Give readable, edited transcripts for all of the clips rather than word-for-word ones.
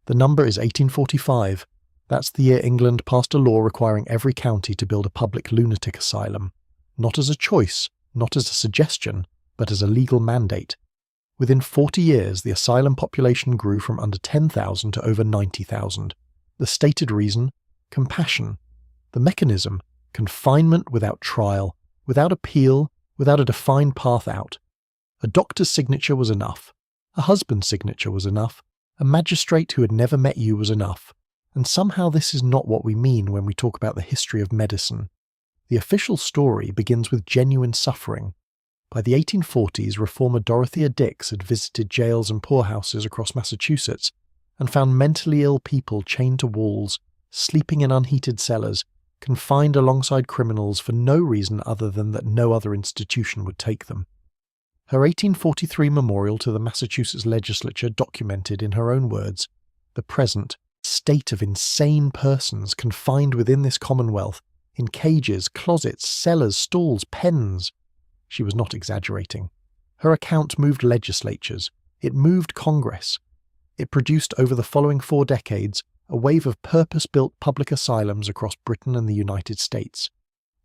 The number is 1845. That's the year England passed a law requiring every county to build a public lunatic asylum, not as a choice, not as a suggestion, but as a legal mandate. Within 40 years, the asylum population grew from under 10,000 to over 90,000. The stated reason? Compassion. The mechanism? Confinement without trial, without appeal, without a defined path out. A doctor's signature was enough. A husband's signature was enough. A magistrate who had never met you was enough. And somehow this is not what we mean when we talk about the history of medicine. The official story begins with genuine suffering. By the 1840s, reformer Dorothea Dix had visited jails and poorhouses across Massachusetts and found mentally ill people chained to walls, sleeping in unheated cellars, confined alongside criminals for no reason other than that no other institution would take them. Her 1843 memorial to the Massachusetts legislature documented, in her own words, the present state of insane persons confined within this commonwealth, in cages, closets, cellars, stalls, pens. She was not exaggerating. Her account moved legislatures. It moved Congress. It produced over the following 4 decades a wave of purpose-built public asylums across Britain and the United States.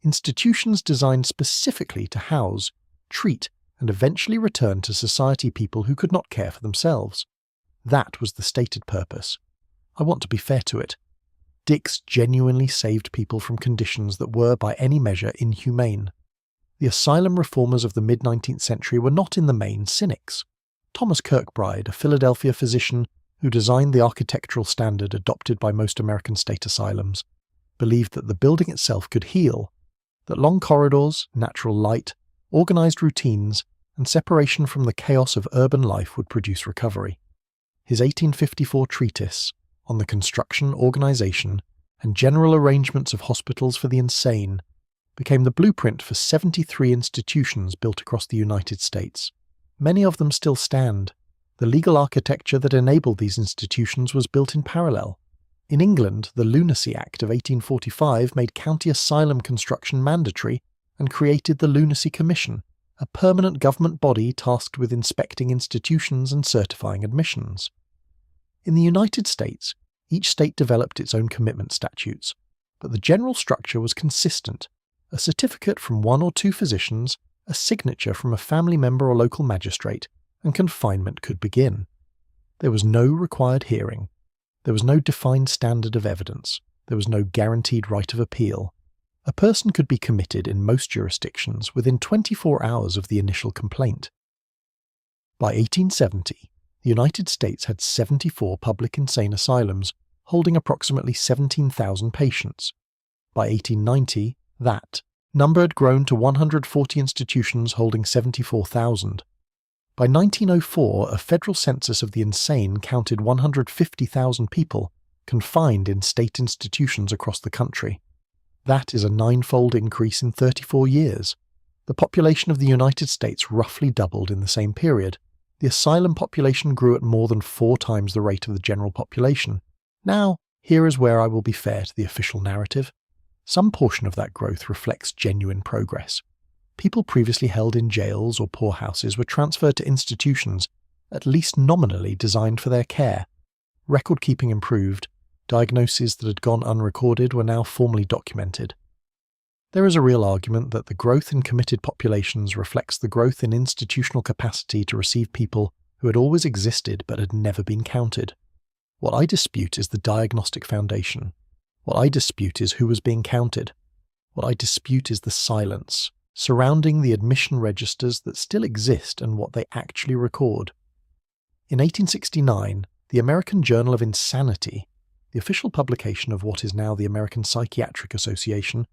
Institutions designed specifically to house, treat, and eventually return to society people who could not care for themselves. That was the stated purpose. I want to be fair to it. Dix genuinely saved people from conditions that were, by any measure, inhumane. The asylum reformers of the mid-19th century were not in the main cynics. Thomas Kirkbride, a Philadelphia physician who designed the architectural standard adopted by most American state asylums, believed that the building itself could heal, that long corridors, natural light, organized routines, and separation from the chaos of urban life would produce recovery. His 1854 treatise on the construction, organization, and general arrangements of hospitals for the insane became the blueprint for 73 institutions built across the United States. Many of them still stand. The legal architecture that enabled these institutions was built in parallel. In England, the Lunacy Act of 1845 made county asylum construction mandatory and created the Lunacy Commission, a permanent government body tasked with inspecting institutions and certifying admissions. In the United States, each state developed its own commitment statutes, but the general structure was consistent: a certificate from 1 or 2 physicians, a signature from a family member or local magistrate, and confinement could begin. There was no required hearing. There was no defined standard of evidence. There was no guaranteed right of appeal. A person could be committed in most jurisdictions within 24 hours of the initial complaint. By 1870, the United States had 74 public insane asylums, holding approximately 17,000 patients. By 1890, that number had grown to 140 institutions holding 74,000. By 1904, a federal census of the insane counted 150,000 people confined in state institutions across the country. That is a 9-fold increase in 34 years. The population of the United States roughly doubled in the same period. The asylum population grew at more than 4 times the rate of the general population. Now, here is where I will be fair to the official narrative. Some portion of that growth reflects genuine progress. People previously held in jails or poorhouses were transferred to institutions, at least nominally designed for their care. Record-keeping improved. Diagnoses that had gone unrecorded were now formally documented. There is a real argument that the growth in committed populations reflects the growth in institutional capacity to receive people who had always existed but had never been counted. What I dispute is the diagnostic foundation. What I dispute is who was being counted. What I dispute is the silence surrounding the admission registers that still exist and what they actually record. In 1869, the American Journal of Insanity, the official publication of what is now the American Psychiatric Association,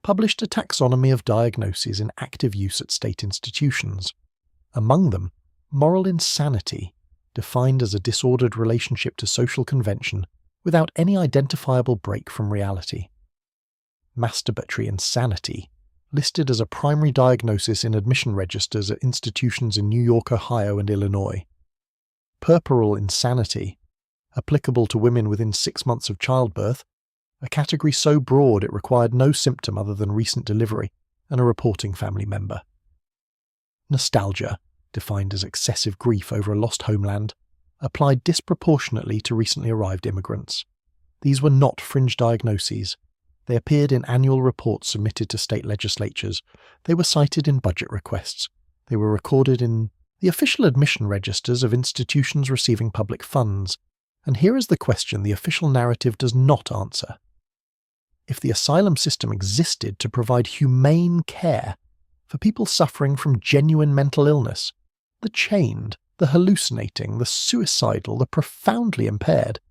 published a taxonomy of diagnoses in active use at state institutions. Among them, moral insanity, defined as a disordered relationship to social convention without any identifiable break from reality. Masturbatory insanity, listed as a primary diagnosis in admission registers at institutions in New York, Ohio, and Illinois. Puerperal insanity, applicable to women within 6 months of childbirth, a category so broad it required no symptom other than recent delivery and a reporting family member. Nostalgia, defined as excessive grief over a lost homeland, applied disproportionately to recently arrived immigrants. These were not fringe diagnoses. They appeared in annual reports submitted to state legislatures. They were cited in budget requests. They were recorded in the official admission registers of institutions receiving public funds. And here is the question the official narrative does not answer. If the asylum system existed to provide humane care for people suffering from genuine mental illness, the chained, the hallucinating, the suicidal, the profoundly impaired,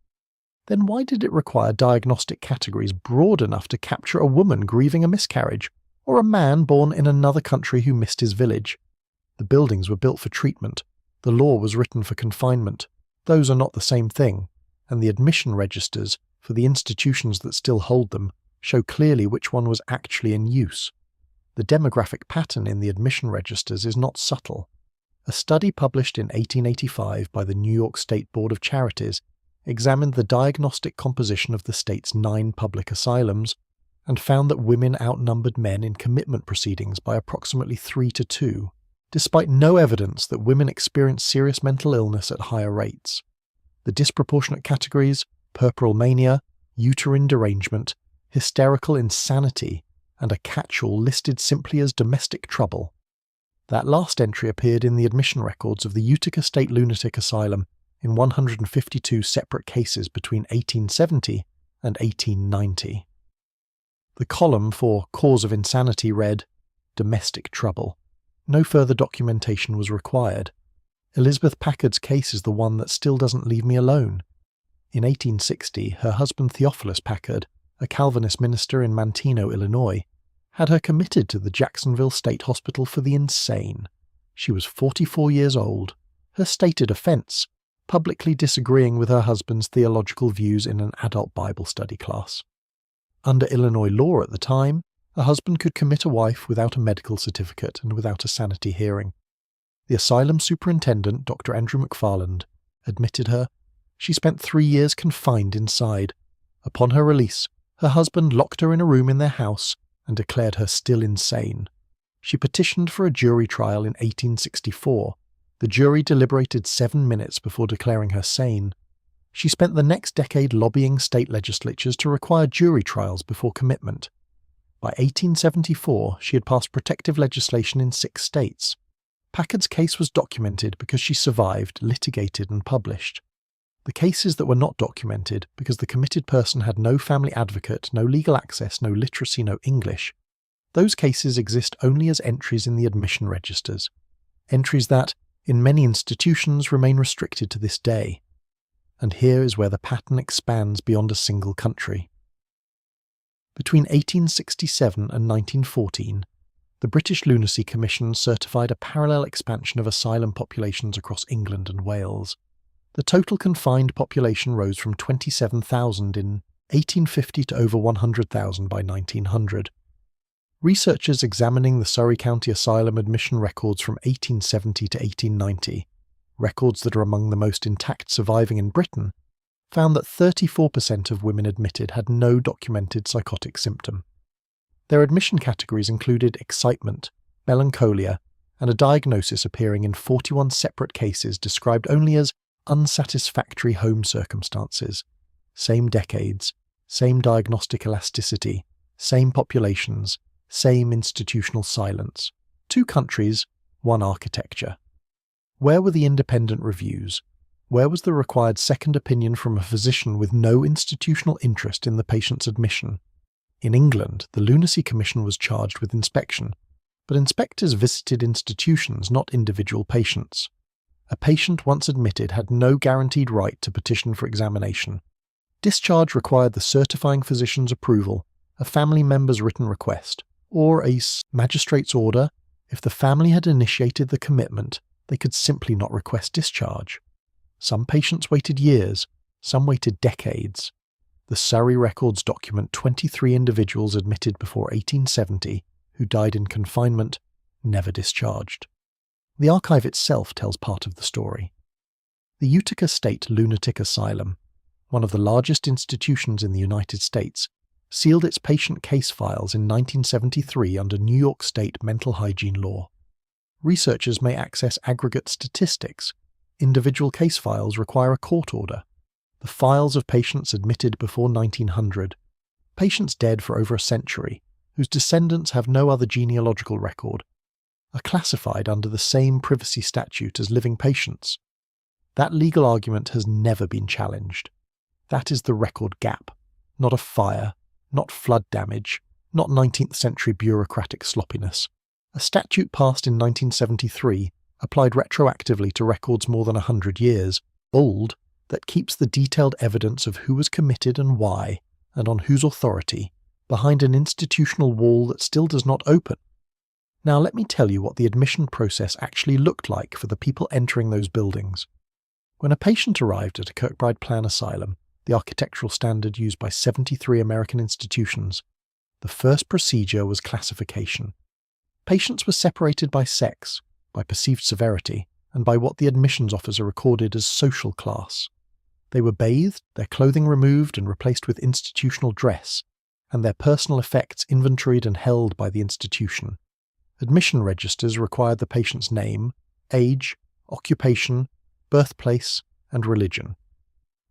then why did it require diagnostic categories broad enough to capture a woman grieving a miscarriage, or a man born in another country who missed his village? The buildings were built for treatment. The law was written for confinement. Those are not the same thing, and the admission registers, for the institutions that still hold them, show clearly which one was actually in use. The demographic pattern in the admission registers is not subtle. A study published in 1885 by the New York State Board of Charities examined the diagnostic composition of the state's 9 public asylums and found that women outnumbered men in commitment proceedings by approximately 3 to 2, despite no evidence that women experience serious mental illness at higher rates. The disproportionate categories, puerperal mania, uterine derangement, hysterical insanity, and a catch-all listed simply as domestic trouble. That last entry appeared in the admission records of the Utica State Lunatic Asylum in 152 separate cases between 1870 and 1890. The column for cause of insanity read, domestic trouble. No further documentation was required. Elizabeth Packard's case is the one that still doesn't leave me alone. In 1860, her husband Theophilus Packard, a Calvinist minister in Manteno, Illinois, had her committed to the Jacksonville State Hospital for the insane. She was 44 years old. Her stated offense, publicly disagreeing with her husband's theological views in an adult Bible study class. Under Illinois law at the time, a husband could commit a wife without a medical certificate and without a sanity hearing. The asylum superintendent, Dr. Andrew McFarland, admitted her. She spent 3 years confined inside. Upon her release, her husband locked her in a room in their house and declared her still insane. She petitioned for a jury trial in 1864. The jury deliberated 7 minutes before declaring her sane. She spent the next decade lobbying state legislatures to require jury trials before commitment. By 1874, she had passed protective legislation in 6 states. Packard's case was documented because she survived, litigated, and published. The cases that were not documented because the committed person had no family advocate, no legal access, no literacy, no English, those cases exist only as entries in the admission registers. Entries that, in many institutions, remain restricted to this day. And here is where the pattern expands beyond a single country. Between 1867 and 1914, the British Lunacy Commission certified a parallel expansion of asylum populations across England and Wales. The total confined population rose from 27,000 in 1850 to over 100,000 by 1900. Researchers examining the Surrey County Asylum admission records from 1870 to 1890, records that are among the most intact surviving in Britain, found that 34% of women admitted had no documented psychotic symptom. Their admission categories included excitement, melancholia, and a diagnosis appearing in 41 separate cases described only as unsatisfactory home circumstances, same decades, same diagnostic elasticity, same populations, same institutional silence. 2 countries, 1 architecture. Where were the independent reviews? Where was the required second opinion from a physician with no institutional interest in the patient's admission? In England, the Lunacy Commission was charged with inspection, but inspectors visited institutions, not individual patients. A patient once admitted had no guaranteed right to petition for examination. Discharge required the certifying physician's approval, a family member's written request, or a magistrate's order. If the family had initiated the commitment, they could simply not request discharge. Some patients waited years, some waited decades. The Surrey records document 23 individuals admitted before 1870 who died in confinement, never discharged. The archive itself tells part of the story. The Utica State Lunatic Asylum, one of the largest institutions in the United States, sealed its patient case files in 1973 under New York State mental hygiene law. Researchers may access aggregate statistics, Individual case files require a court order. The files of patients admitted before 1900, patients dead for over a century, whose descendants have no other genealogical record, are classified under the same privacy statute as living patients. That legal argument has never been challenged. That is the record gap, not a fire, not flood damage, not 19th century bureaucratic sloppiness. A statute passed in 1973, applied retroactively to records more than 100 years, old, that keeps the detailed evidence of who was committed and why, and on whose authority, behind an institutional wall that still does not open. Now let me tell you what the admission process actually looked like for the people entering those buildings. When a patient arrived at a Kirkbride plan asylum, the architectural standard used by 73 American institutions, the first procedure was classification. Patients were separated by sex, by perceived severity, and by what the admissions officer recorded as social class. They were bathed, their clothing removed and replaced with institutional dress, and their personal effects inventoried and held by the institution. Admission registers required the patient's name, age, occupation, birthplace, and religion.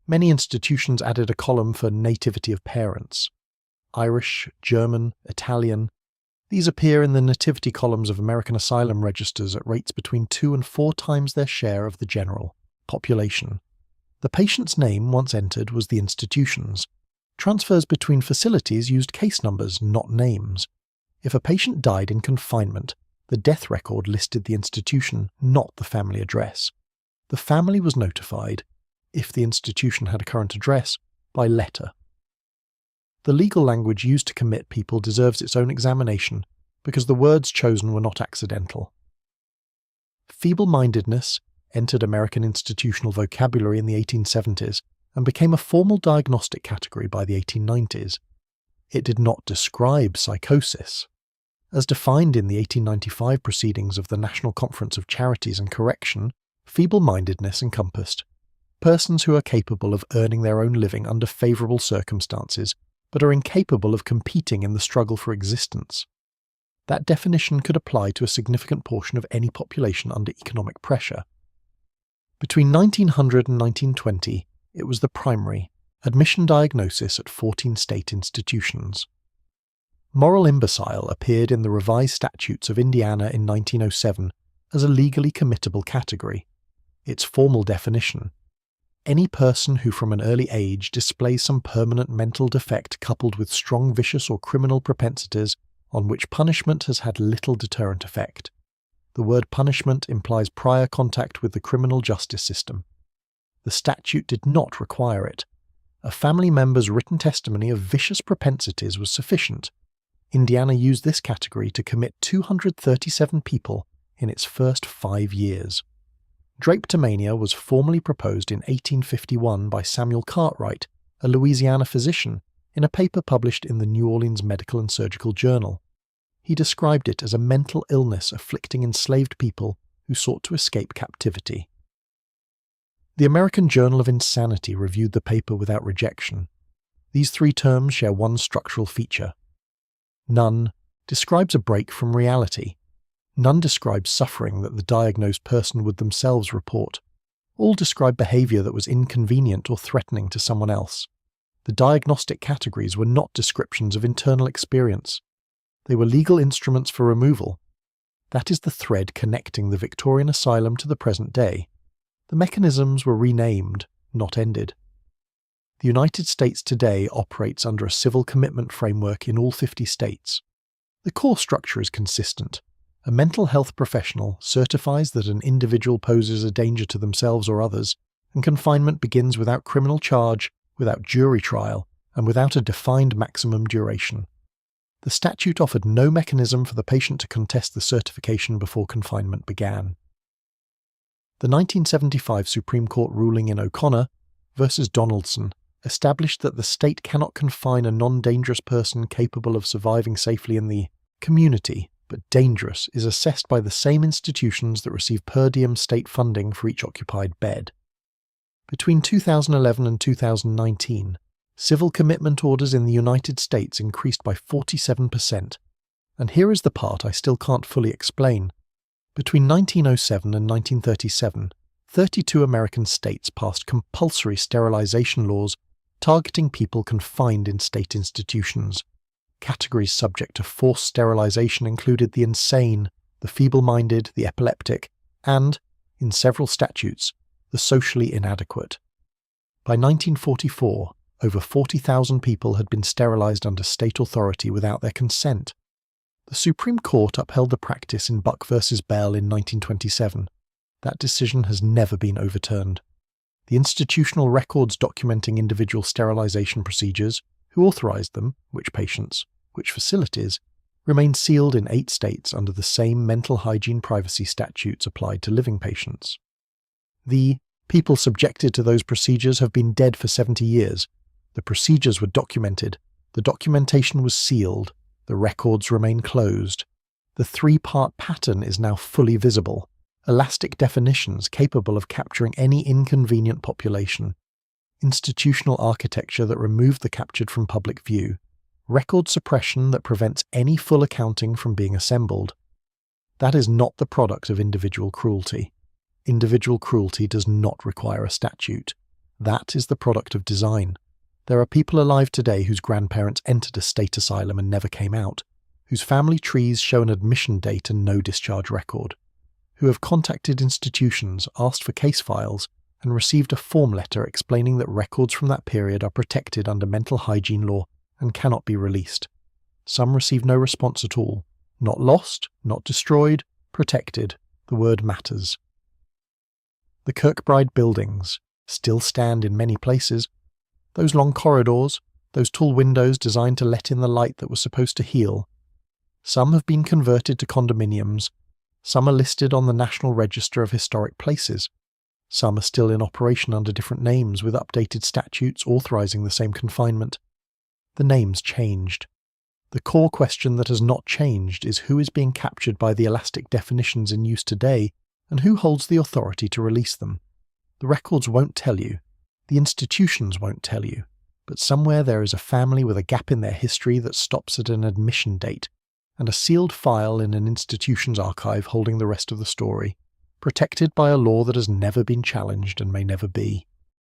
Many institutions added a column for nativity of parents. Irish, German, Italian. These appear in the nativity columns of American asylum registers at rates between 2 and 4 times their share of the general population. The patient's name, once entered, was the institution's. Transfers between facilities used case numbers, not names. If a patient died in confinement, the death record listed the institution, not the family address. The family was notified, if the institution had a current address, by letter. The legal language used to commit people deserves its own examination because the words chosen were not accidental. Feeble-mindedness entered American institutional vocabulary in the 1870s and became a formal diagnostic category by the 1890s. It did not describe psychosis. As defined in the 1895 proceedings of the National Conference of Charities and Correction, feeble-mindedness encompassed persons who are capable of earning their own living under favourable circumstances, but are incapable of competing in the struggle for existence. That definition could apply to a significant portion of any population under economic pressure. Between 1900 and 1920, it was the primary, admission diagnosis at 14 state institutions. Moral imbecile appeared in the revised statutes of Indiana in 1907 as a legally committable category. Its formal definition: any person who from an early age displays some permanent mental defect coupled with strong vicious or criminal propensities on which punishment has had little deterrent effect. The word punishment implies prior contact with the criminal justice system. The statute did not require it. A family member's written testimony of vicious propensities was sufficient. Indiana used this category to commit 237 people in its first 5 years. Drapetomania was formally proposed in 1851 by Samuel Cartwright, a Louisiana physician, in a paper published in the New Orleans Medical and Surgical Journal. He described it as a mental illness afflicting enslaved people who sought to escape captivity. The American Journal of Insanity reviewed the paper without rejection. These 3 terms share one structural feature. None describes a break from reality. None describes suffering that the diagnosed person would themselves report. All describe behaviour that was inconvenient or threatening to someone else. The diagnostic categories were not descriptions of internal experience. They were legal instruments for removal. That is the thread connecting the Victorian asylum to the present day. The mechanisms were renamed, not ended. The United States today operates under a civil commitment framework in all 50 states. The core structure is consistent. A mental health professional certifies that an individual poses a danger to themselves or others, and confinement begins without criminal charge, without jury trial, and without a defined maximum duration. The statute offered no mechanism for the patient to contest the certification before confinement began. The 1975 Supreme Court ruling in O'Connor v. Donaldson established that the state cannot confine a non-dangerous person capable of surviving safely in the community, but dangerous is assessed by the same institutions that receive per diem state funding for each occupied bed. Between 2011 and 2019, civil commitment orders in the United States increased by 47%. And here is the part I still can't fully explain. Between 1907 and 1937, 32 American states passed compulsory sterilization laws targeting people confined in state institutions. Categories subject to forced sterilization included the insane, the feeble-minded, the epileptic, and, in several statutes, the socially inadequate. By 1944, over 40,000 people had been sterilized under state authority without their consent. The Supreme Court upheld the practice in Buck v. Bell in 1927. That decision has never been overturned. The institutional records documenting individual sterilization procedures, who authorized them, which patients, which facilities, remain sealed in 8 states under the same mental hygiene privacy statutes applied to living patients. The people subjected to those procedures have been dead for 70 years. The procedures were documented, the documentation was sealed, the records remain closed. The 3-part pattern is now fully visible. Elastic definitions capable of capturing any inconvenient population. Institutional architecture that removed the captured from public view. Record suppression that prevents any full accounting from being assembled. That is not the product of individual cruelty. Individual cruelty does not require a statute. That is the product of design. There are people alive today whose grandparents entered a state asylum and never came out, whose family trees show an admission date and no discharge record, who have contacted institutions, asked for case files, and received a form letter explaining that records from that period are protected under mental hygiene law and cannot be released. Some receive no response at all. Not lost, not destroyed, protected. The word matters. The Kirkbride buildings still stand in many places. Those long corridors, those tall windows designed to let in the light that was supposed to heal. Some have been converted to condominiums. Some are listed on the National Register of Historic Places. Some are still in operation under different names with updated statutes authorizing the same confinement. The names changed. The core question that has not changed is who is being captured by the elastic definitions in use today and who holds the authority to release them. The records won't tell you. The institutions won't tell you. But somewhere there is a family with a gap in their history that stops at an admission date, and a sealed file in an institution's archive holding the rest of the story, protected by a law that has never been challenged and may never be.